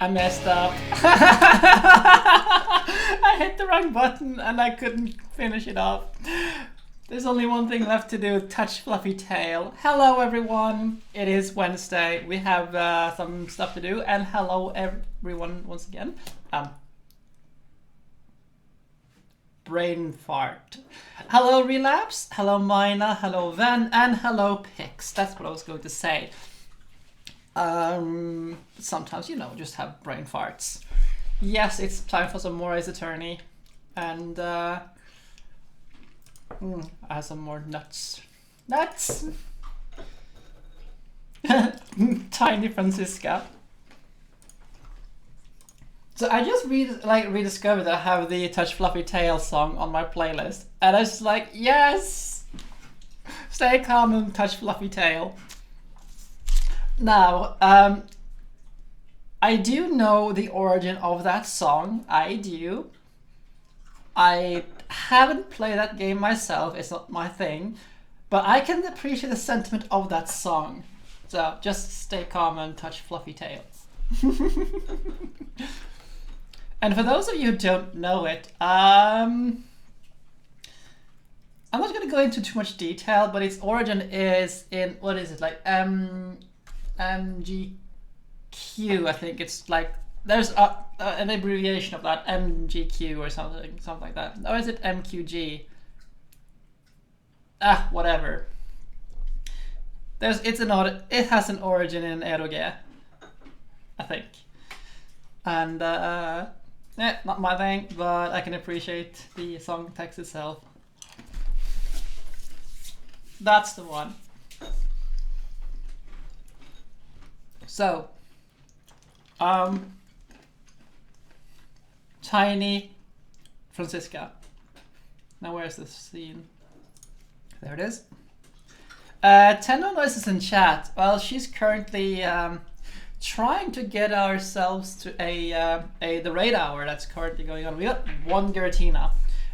I messed up. I hit the wrong button and I couldn't finish it off. There's only one thing left to do, touch fluffy tail. Hello everyone, it is Wednesday. We have some stuff to do, and hello everyone once again. Brain fart. Hello Relapse, hello Mina, hello Van, and hello Pix. That's what I was going to say. Sometimes, you know, just have brain farts. Yes, it's time for some more Ace Attorney, and I have some more nuts. Nuts! Tiny Francisca. So I just rediscovered that I have the Touch Fluffy Tail song on my playlist, and I was like, yes! Stay calm and touch fluffy tail. Now, I do know the origin of that song. I do. I haven't played that game myself, it's not my thing, but I can appreciate the sentiment of that song. So just stay calm and touch fluffy tail. And for those of you who don't know it, I'm not going to go into too much detail, but its origin is in, what is it, like MGQ, I think it's like, there's an abbreviation of that, MGQ or something like that. Or is it MQG? Whatever. It has an origin in eroge, I think. And not my thing, but I can appreciate the song text itself. That's the one. So, Tiny Francisca. Now where's the scene? There it is. Tendo Noises in chat. Well, she's currently trying to get ourselves to the raid hour that's currently going on. We got one Giratina.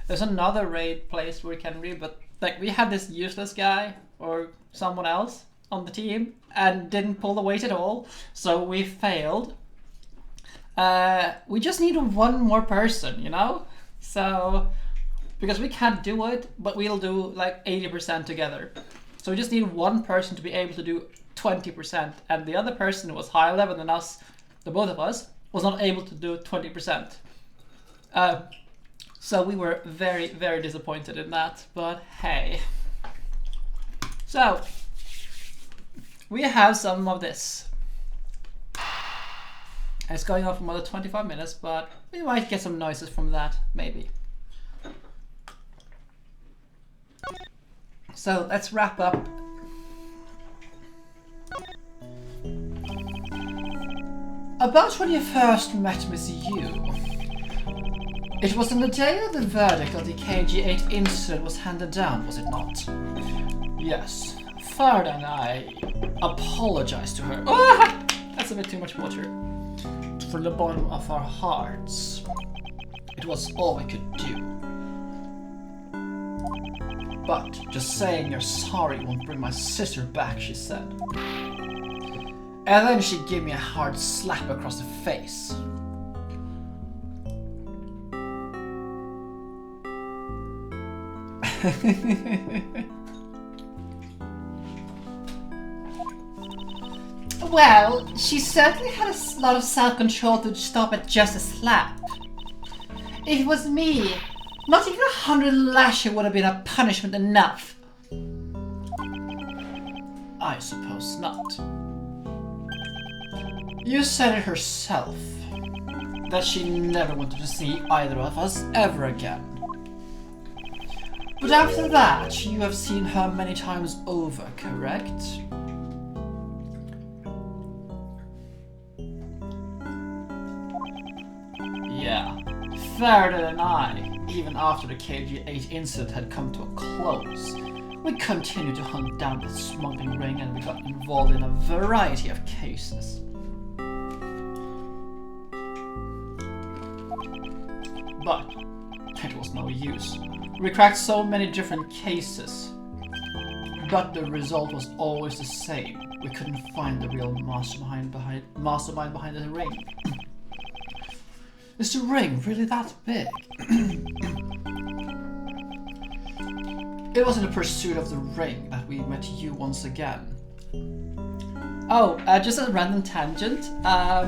There's another raid place where we can read, but like we had this useless guy or someone else on the team and didn't pull the weight at all, so we failed. We just need one more person, you know? So, because we can't do it, but we'll do like 80% together. So we just need one person to be able to do 20%, and the other person who was higher level than us, the both of us, was not able to do 20%. So we were very, very disappointed in that, but hey. So, we have some of this. It's going on for another 25 minutes, but we might get some noises from that, maybe. So let's wrap up. About when you first met Miss Yu. It was on the day of the verdict of the KG8 incident was handed down, was it not? Yes. Farda and I apologized to her. That's a bit too much water. From the bottom of our hearts. It was all we could do. But just saying you're sorry won't bring my sister back, she said. And then she gave me a hard slap across the face. Well, she certainly had a lot of self-control to stop at just a slap. If it was me, not even 100 lashes would have been a punishment enough. I suppose not. You said it herself, that she never wanted to see either of us ever again. But after that, you have seen her many times over, correct? Yeah, Farada and I, even after the KG8 incident had come to a close, we continued to hunt down the smuggling ring and we got involved in a variety of cases. But it was no use. We cracked so many different cases, but the result was always the same. We couldn't find the real mastermind behind the ring. Is the ring really that big? It was in the pursuit of the ring that we met you once again. Oh, just a random tangent. At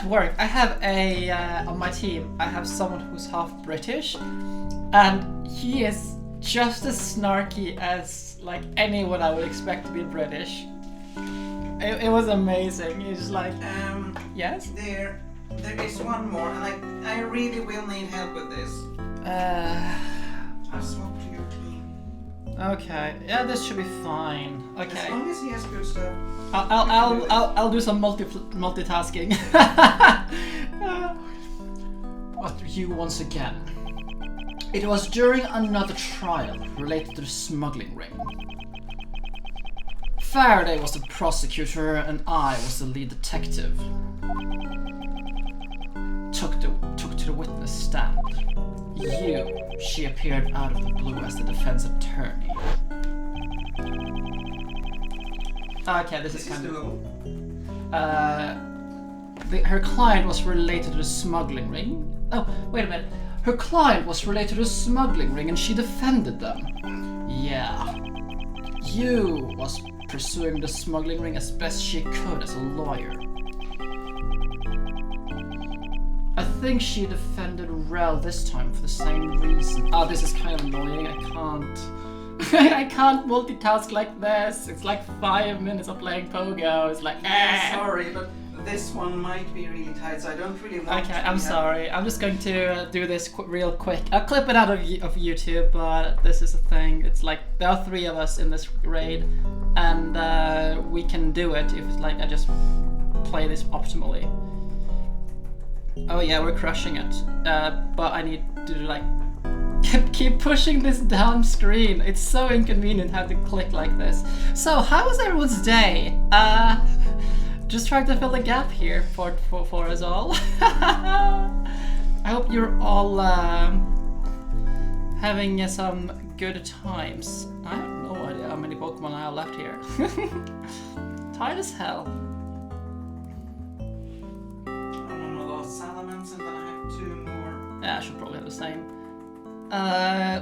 work, I have on my team, I have someone who's half British, and he is just as snarky as like anyone I would expect to be British. It was amazing. He's like, yes? There is one more, and I really will need help with this. I'll swap to your team. Okay, yeah, this should be fine. Okay. As long as he has good stuff. I'll do some multitasking. But you once again. It was during another trial related to the smuggling ring. Faraday was the prosecutor and I was the lead detective. Took to the witness stand. She appeared out of the blue as the defense attorney. Okay, this is kind of her client was related to the smuggling ring. Oh, wait a minute. Her client was related to the smuggling ring and she defended them. Yeah. You was pursuing the smuggling ring as best she could as a lawyer. I think she defended Rel this time for the same reason. Oh, this is kind of annoying. I can't multitask like this. It's like 5 minutes of playing Pogo. It's like, sorry, but this one might be really tight, so I don't really want to. Okay, I'm sorry. I'm just going to do this real quick. I'll clip it out of YouTube, but this is a thing. It's like there are 3 of us in this raid, and we can do it if it's like I just play this optimally. Oh yeah, we're crushing it. But I need to like keep pushing this down screen. It's so inconvenient having to click like this. So how was everyone's day? Just trying to fill the gap here for us all. I hope you're all having some good times. I have no idea how many Pokemon I have left here. Tired as hell. Salamence, and then I have 2 more. Yeah, I should probably have the same.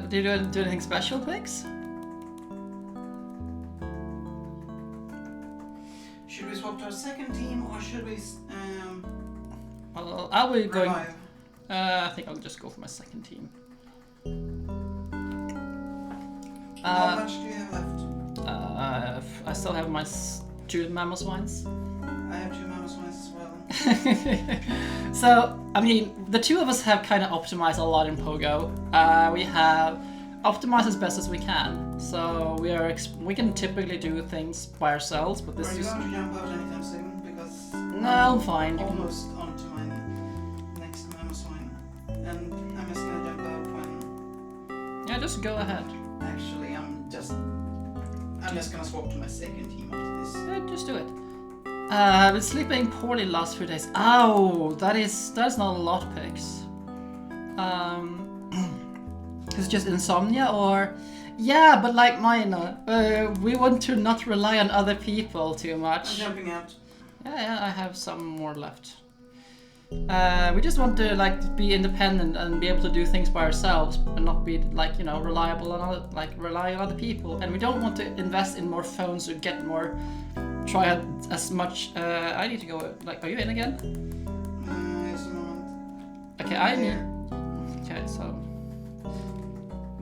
Do you do anything special, Pix? Should we swap to our second team, or should we Well, I'll be going. revive? I think I'll just go for my second team. How much do you have left? I still have my 2 Mamoswines. I have 2 Mamoswines as well. So, I mean, the 2 of us have kind of optimized a lot in Pogo. We have optimized as best as we can. So we can typically do things by ourselves, but this Are you is. going to jump out anytime soon? Because No, I'm fine. almost onto my next Mamoswine, and I'm just gonna jump out when. Yeah, just go ahead. Actually, I'm just gonna swap to my second team after this. Yeah, just do it. I've been sleeping poorly the last few days. Ow, that's not a lot, Pix. It's just insomnia, or yeah, but like mine. We want to not rely on other people too much. I'm jumping out. Yeah, I have some more left. We just want to like be independent and be able to do things by ourselves and not be like rely on other people. And we don't want to invest in more phones or get more. Try out as much. I need to go. Like, are you in again? Yes, a moment. Okay, I need. Okay, so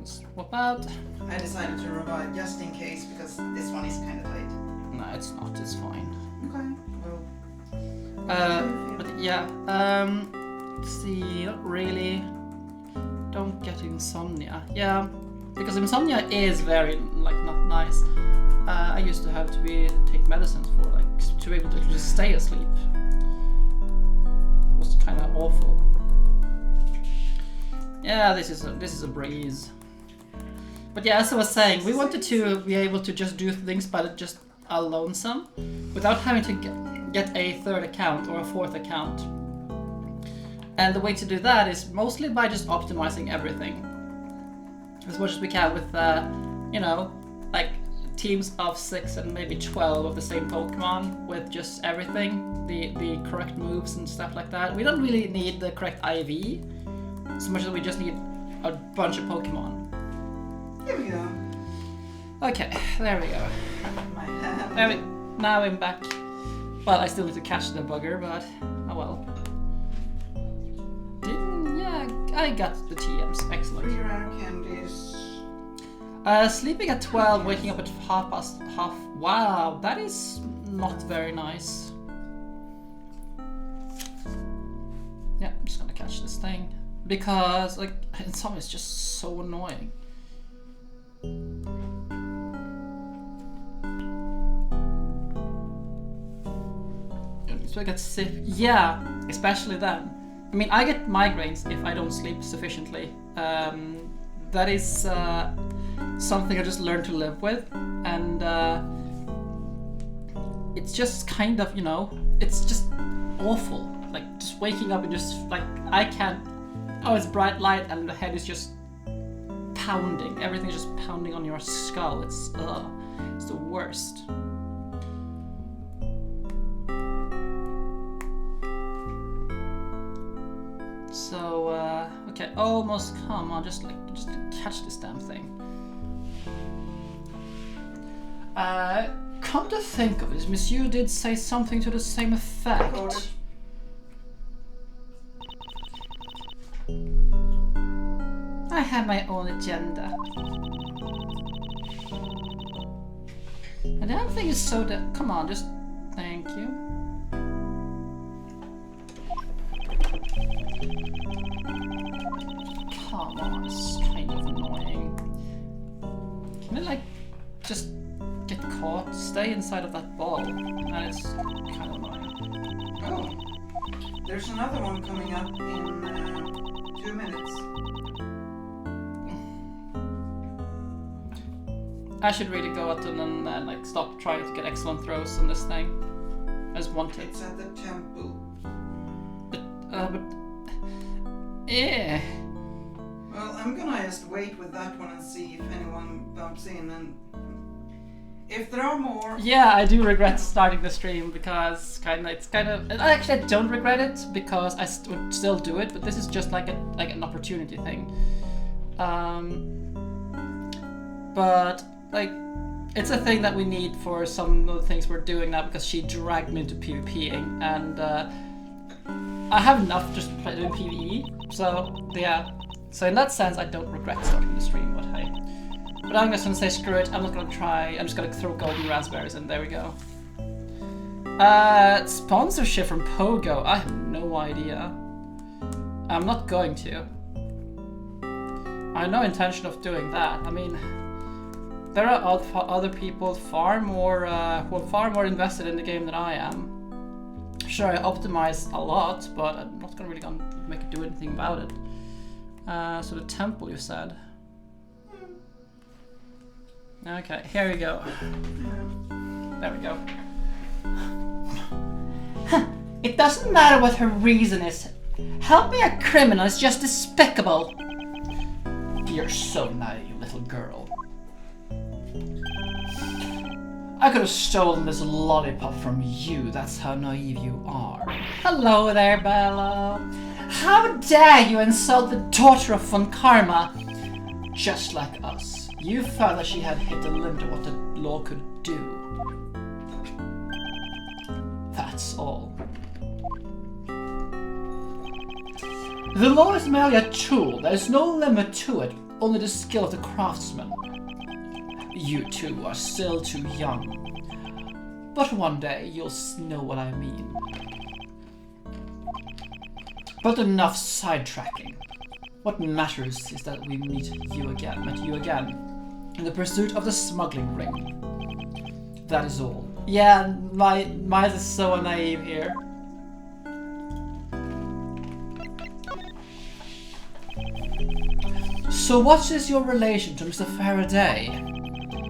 swap out. I decided to revive just in case because this one is kind of late. No, it's not. It's fine. Okay. But yeah. Let's see. Not really. Don't get insomnia. Yeah, because insomnia is very like not nice. I used to have to take medicines for like to be able to just stay asleep. It was kind of awful. Yeah, this is a breeze. But yeah, as I was saying, we wanted to be able to just do things by just a lonesome, without having to get a 3rd account or a 4th account. And the way to do that is mostly by just optimizing everything as much as we can with like teams of 6 and maybe 12 of the same Pokemon with just everything, the correct moves and stuff like that. We don't really need the correct IV, so much as we just need a bunch of Pokemon. Here we go. Okay, there we go. My hand. There we, now I'm back. Well, I still need to catch the bugger, but oh well. Yeah, I got the TMs. Excellent. 3 rare candies. Sleeping at 12, waking up at half. Wow, that is not very nice. Yeah, I'm just gonna catch this thing because, like, in some it's just so annoying. So I get sick. Yeah, especially then. I mean, I get migraines if I don't sleep sufficiently. That is something I just learned to live with, and it's just kind of, you know, it's just awful. Like, just waking up and just, like, I can't. Oh, it's bright light and the head is just pounding. Everything's just pounding on your skull. It's the worst. So, okay, almost, come on, just catch this damn thing. Come to think of it, Monsieur did say something to the same effect. I have my own agenda. And the other thing is so that, come on, just, thank you. Come on, it's kind of annoying. Can it, like, just get caught? Stay inside of that ball. That is kind of annoying. Oh, there's another one coming up in 2 minutes. I should really go out and then like stop trying to get excellent throws on this thing. I just want it. It's at the temple. But yeah. Well, I'm gonna just wait with that one and see if anyone bumps in, and if there are more. Yeah, I do regret starting the stream because it's kind of. Actually, I don't regret it because I would still do it, but this is just like an opportunity thing. But like, it's a thing that we need for some of the things we're doing now because she dragged me into PvPing, and I have enough just doing PvE. So yeah. So in that sense, I don't regret starting the stream, but hey. But I'm just gonna say screw it, I'm not gonna try, I'm just gonna throw golden raspberries and there we go. Sponsorship from Pogo, I have no idea. I'm not going to. I have no intention of doing that. I mean, there are other people far more, who are far more invested in the game than I am. Sure, I optimize a lot, but I'm not really gonna make it do anything about it. So the temple, you said. Okay, here we go. There we go. It doesn't matter what her reason is. Helping a criminal is just despicable. You're so naive, little girl. I could have stolen this lollipop from you, that's how naive you are. Hello there, Bella. How dare you insult the daughter of Von Karma? Just like us, you felt that she had hit the limit of what the law could do. That's all. The law is merely a tool. There is no limit to it, only the skill of the craftsman. You two are still too young. But one day you'll know what I mean. But enough sidetracking. What matters is that we met you again, in the pursuit of the smuggling ring. That is all. Yeah, mine is so naive here. So what is your relation to Mr. Faraday?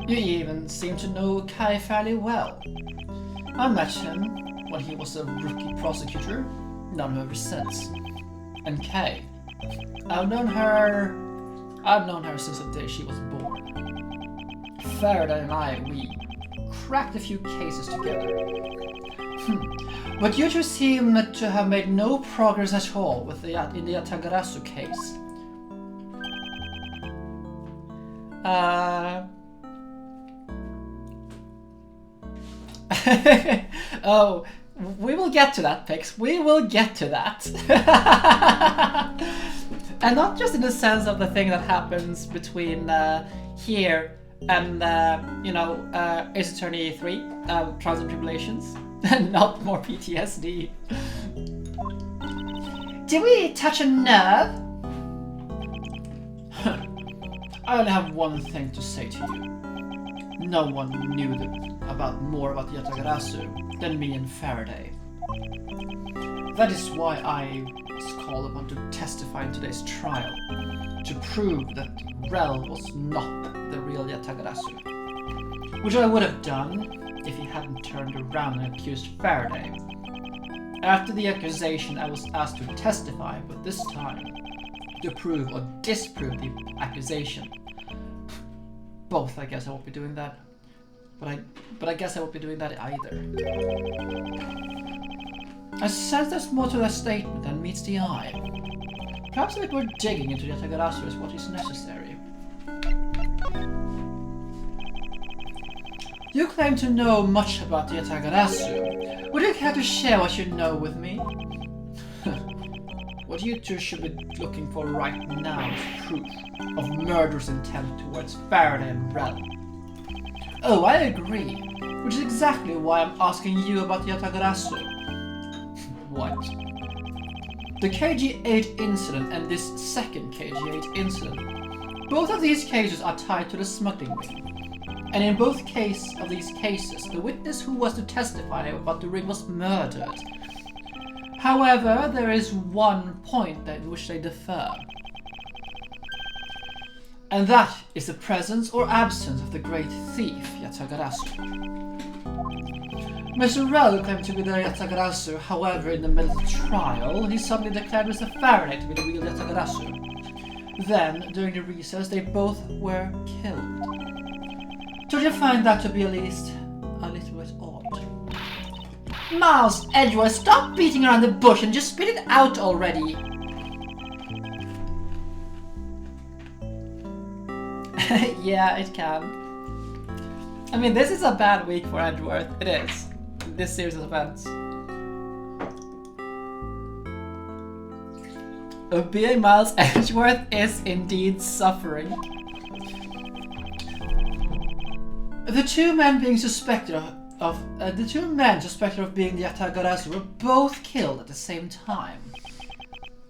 You even seem to know Kai fairly well. I met him when he was a rookie prosecutor, known her ever since. And Kay, I've known her since the day she was born. Faraday and I, we cracked a few cases together. But you two seem to have made no progress at all in the Yatagarasu case. Oh, we will get to that, Pix. We will get to that. And not just in the sense of the thing that happens between here and, Ace Attorney 3, Trials and Tribulations, and not more PTSD. Did we touch a nerve? I only have one thing to say to you. No one knew more about Yatagarasu than me and Faraday. That is why I was called upon to testify in today's trial, to prove that Rel was not the real Yatagarasu, which I would have done if he hadn't turned around and accused Faraday. After the accusation, I was asked to testify, but this time to prove or disprove the accusation. Both, I guess I won't be doing that. But I guess I won't be doing that either. I sense there's more to that statement than meets the eye. Perhaps a bit more digging into Yatagarasu is what is necessary. You claim to know much about the Yatagarasu. Would you care to share what you know with me? What you two should be looking for right now is proof of murderous intent towards Faraday and Rel. Oh, I agree, which is exactly why I'm asking you about Yatagarasu. What? The KG-8 incident and this second KG-8 incident. Both of these cases are tied to the smuggling ring. And in both of these cases, the witness who was to testify about the ring was murdered. However, there is one point in which they differ. And that is the presence or absence of the great thief, Yatagarasu. Mr. Rel claimed to be the Yatagarasu, however, in the middle of the trial, he suddenly declared Mr. Faraday to be the real Yatagarasu. Then, during the recess, they both were killed. Don't you find that to be at least a little bit odd? Miles, Edgeworth, stop beating around the bush and just spit it out already! Yeah, it can. I mean, this is a bad week for Edgeworth. It is. This series of events. OBA Miles Edgeworth is indeed suffering. The two men suspected of being the Yatagarasu were both killed at the same time.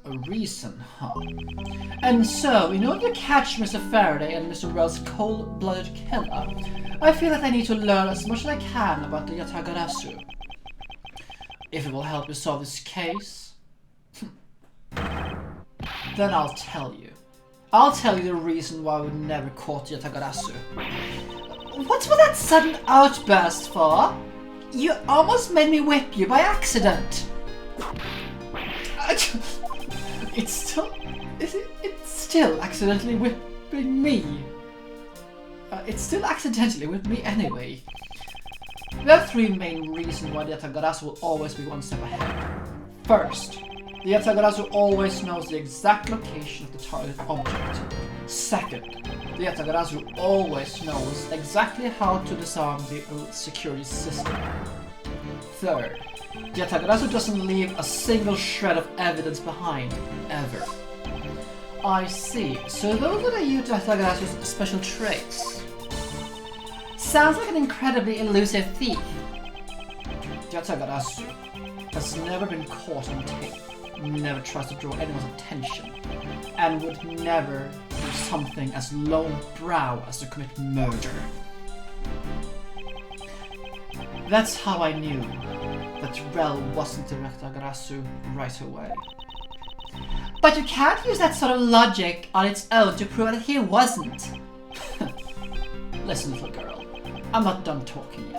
A reason, huh? And so, in order to catch Mr. Faraday and Mr. Rel's cold-blooded killer, I feel that I need to learn as much as I can about the Yatagarasu. If it will help me solve this case, then I'll tell you. I'll tell you the reason why we never caught Yatagarasu. What's with that sudden outburst for? You almost made me whip you by accident. It's still accidentally whipping me. It's still accidentally with me anyway. There are three main reasons why the Yatagarasu will always be one step ahead. First, the Yatagarasu always knows the exact location of the target object. Second, the Yatagarasu always knows exactly how to disarm the security system. Third, the Yatagarasu doesn't leave a single shred of evidence behind, ever. I see, so those are the Yatagarasu's special traits. Sounds like an incredibly elusive thief. Yatagarasu has never been caught on tape, never tries to draw anyone's attention, and would never do something as lowbrow as to commit murder. That's how I knew that Rel wasn't the Yatagarasu right away. But you can't use that sort of logic on its own to prove that he wasn't. Listen, little girl, I'm not done talking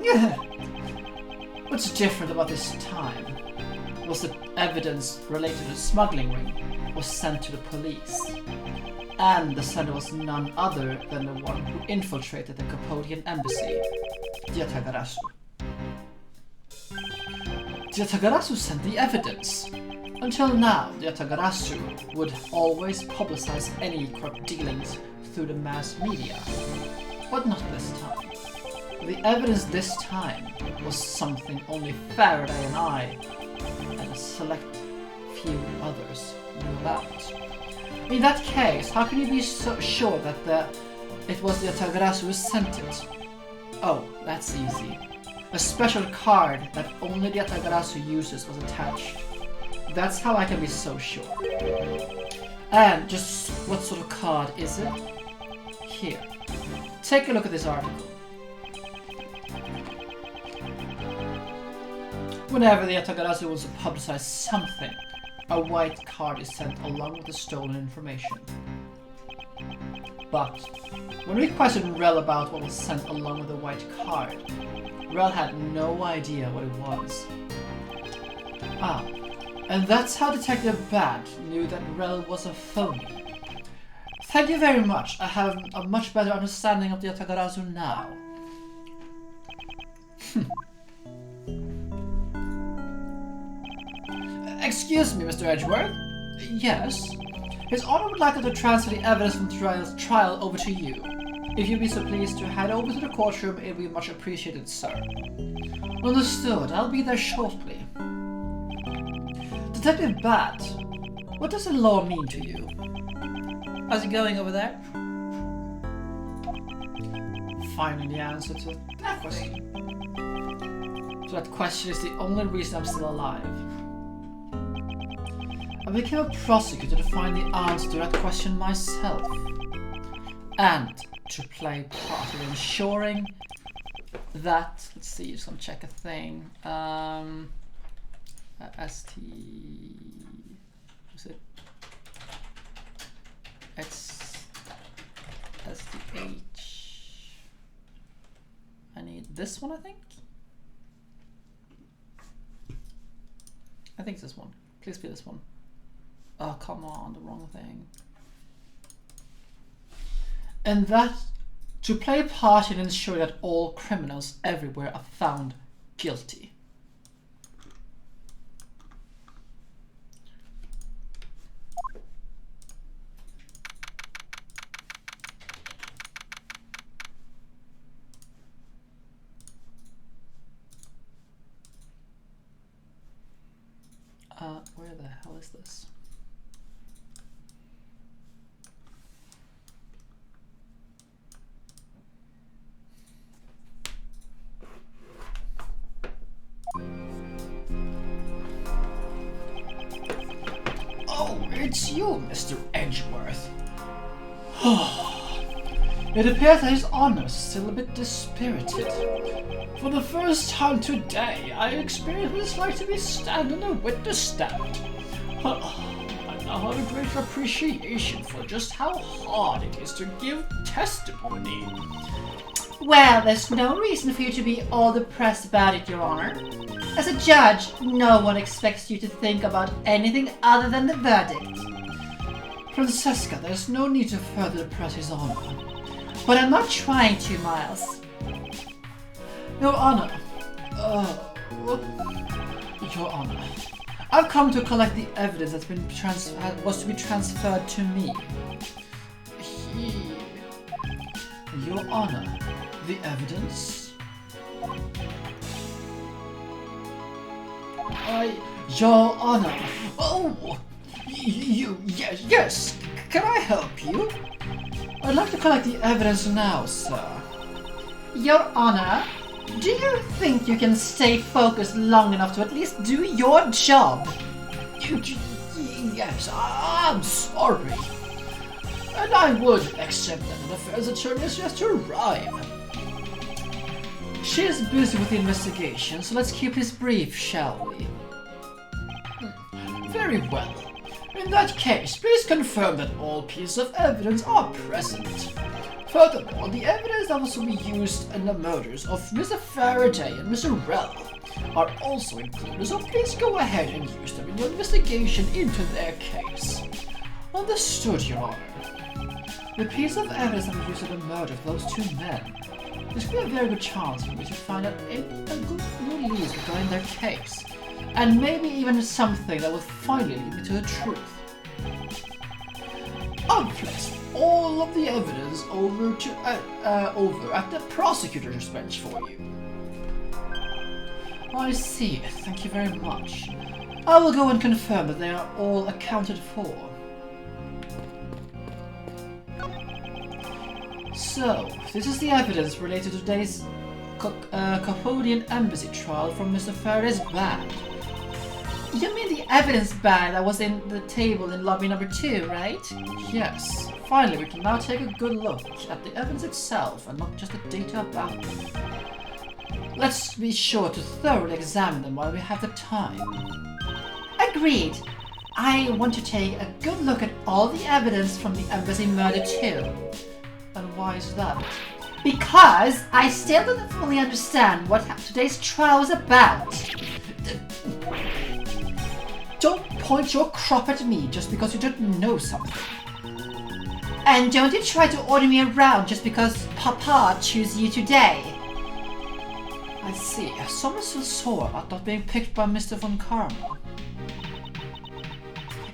yet. What's different about this time was that evidence related to the smuggling ring was sent to the police. and the sender was none other than the one who infiltrated the Capodian embassy, Yatagarasu. Yatagarasu sent the evidence. Until now, Yatagarasu would always publicize any corrupt dealings through the mass media, but not this time. The evidence this time was something only Faraday and I, and a select few others, knew about. In that case, how can you be so sure that it was Yatagarasu who sent it? Oh, that's easy. A special card that only the Yatagarasu uses was attached. That's how I can be so sure. And just what sort of card is it? Here. Take a look at this article. Whenever the Yatagarasu wants to publicize something, a white card is sent along with the stolen information. But when we questioned Rel about what was sent along with the white card, Rel had no idea what it was. Ah, and that's how Detective Bad knew that Rel was a phony. Thank you very much. I have a much better understanding of the Yatagarasu now. Excuse me, Mr. Edgeworth. Yes? His Honor would like to transfer the evidence from the trial over to you. If you'd be so pleased to head over to the courtroom, it would be much appreciated, sir. Understood. I'll be there shortly. Detective Bat, what does the law mean to you? How's it going over there? Finding the answer to that question. So that question is the only reason I'm still alive. I became a prosecutor to find the answer to that question myself. And to play part in ensuring that, let's see, just gonna check a thing. Was it? STH. I need this one, I think? I think it's this one. Please be this one. Oh, come on, the wrong thing. And that to play a part in ensuring that all criminals everywhere are found guilty. Where the hell is this? Oh, it's you, Mr. Edgeworth. It appears that His Honor is still a bit dispirited. For the first time today, I experienced what it's like to be standing on a witness stand. I now have a greater appreciation for just how hard it is to give testimony. Well, there's no reason for you to be all depressed about it, Your Honor. As a judge, no one expects you to think about anything other than the verdict. Francesca, there's no need to further depress His Honor. But I'm not trying to, Miles. Your Honor. Your Honor. I've come to collect the evidence that's been was to be transferred to me. Here. Your Honor. The evidence? Your Honor. Oh! Yes. Can I help you? I'd like to collect the evidence now, sir. Your Honor, do you think you can stay focused long enough to at least do your job? Yes, I'm sorry. And I would accept that an affairs attorney has just arrived. She is busy with the investigation, so let's keep this brief, shall we? Very well. In that case, please confirm that all pieces of evidence are present. Furthermore, the evidence that was to be used in the murders of Mr. Faraday and Mr. Rel are also included, so please go ahead and use them in your investigation into their case. Understood, Your Honor. The piece of evidence that was used in the murder of those two men. This could be a very good chance for me to find out a good new leads regarding their case. And maybe even something that will finally lead me to the truth. I'll place all of the evidence over at the prosecutor's bench for you. I see. Thank you very much. I will go and confirm that they are all accounted for. So, this is the evidence related to today's Cambodian embassy trial from Mr. Faraday's bag. You mean the evidence bag that was in the table in lobby number 2, right? Yes. Finally, we can now take a good look at the evidence itself and not just the data about it. Let's be sure to thoroughly examine them while we have the time. Agreed. I want to take a good look at all the evidence from the embassy murder too. And why is that? Because I still don't fully understand what today's trial was about. Don't point your crop at me just because you don't know something. And don't you try to order me around just because Papa chose you today. I see. Someone's still sore about not being picked by Mr. Von Karma.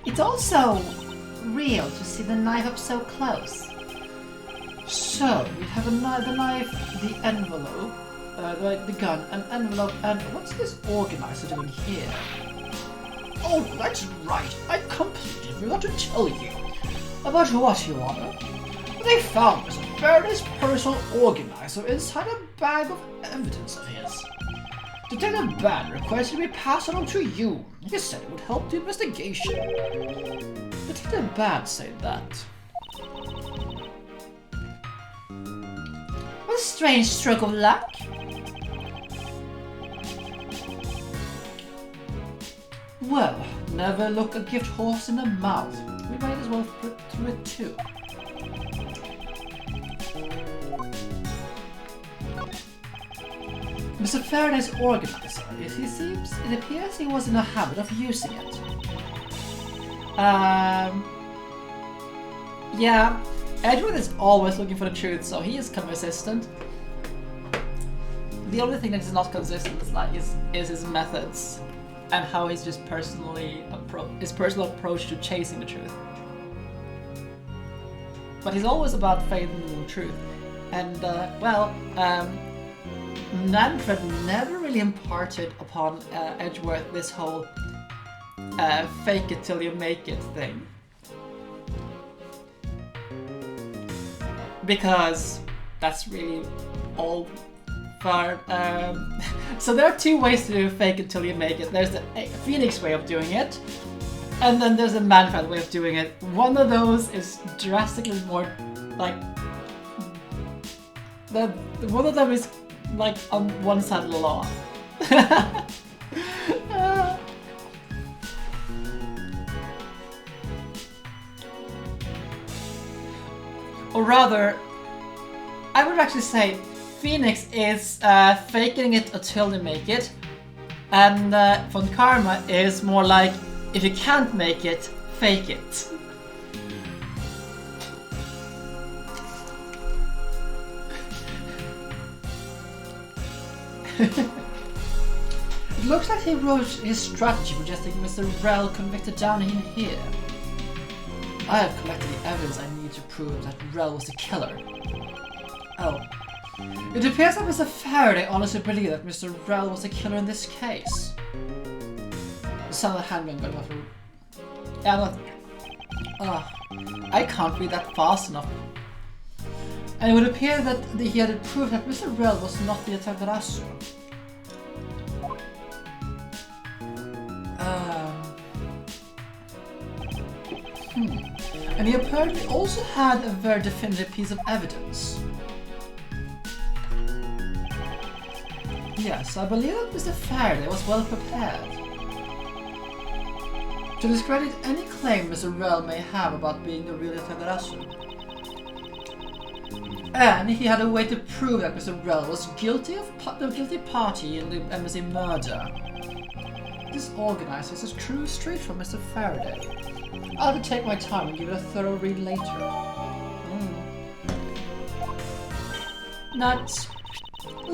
It's also real to see the knife up so close. So, we have the knife, the envelope, the gun, an envelope, and what's this organizer doing here? Oh, that's right. I completely forgot to tell you. About what, Your Honor? They found Mr. Faraday's personal organizer inside a bag of evidence of his. Detective Ban requested we pass it on to you. He said it would help the investigation. Detective Ban said that. What a strange stroke of luck. Well, never look a gift horse in the mouth. We might as well put through it too. Mr. Faraday's organizer, it appears he was in the habit of using it. Yeah, Edgeworth is always looking for the truth, so he is consistent. The only thing that is not consistent is his methods and how he's just his personal approach to chasing the truth. But he's always about finding the truth, and Manfred never really imparted upon Edgeworth this whole fake it till you make it thing. Because that's really all far. So there are two ways to do fake it till you make it. There's the Phoenix way of doing it, and then there's the Manfred way of doing it. One of those is drastically more like one of them is like on one side of the law. Or rather, I would actually say Phoenix is faking it until they make it, and Von Karma is more like, if you can't make it, fake it. It looks like he wrote his strategy for just getting Mr. Rel convicted down in here. I have collected the evidence I need to prove that Rel was the killer. Oh. It appears that Mr. Faraday honestly believed that Mr. Rel was the killer in this case. The sound of the handgun going off. Yeah, I can't read that fast enough. And it would appear that he had proved that Mr. Rel was not the Yatagarasu. And he apparently also had a very definitive piece of evidence. Yes, I believe that Mr. Faraday was well prepared to discredit any claim Mr. Rel may have about being the real Yatagarasu. And he had a way to prove that Mr. Rel was guilty of the guilty party in the embassy murder. This organizer is true straight from Mr. Faraday. I'll have to take my time and give it a thorough read later. Nuts.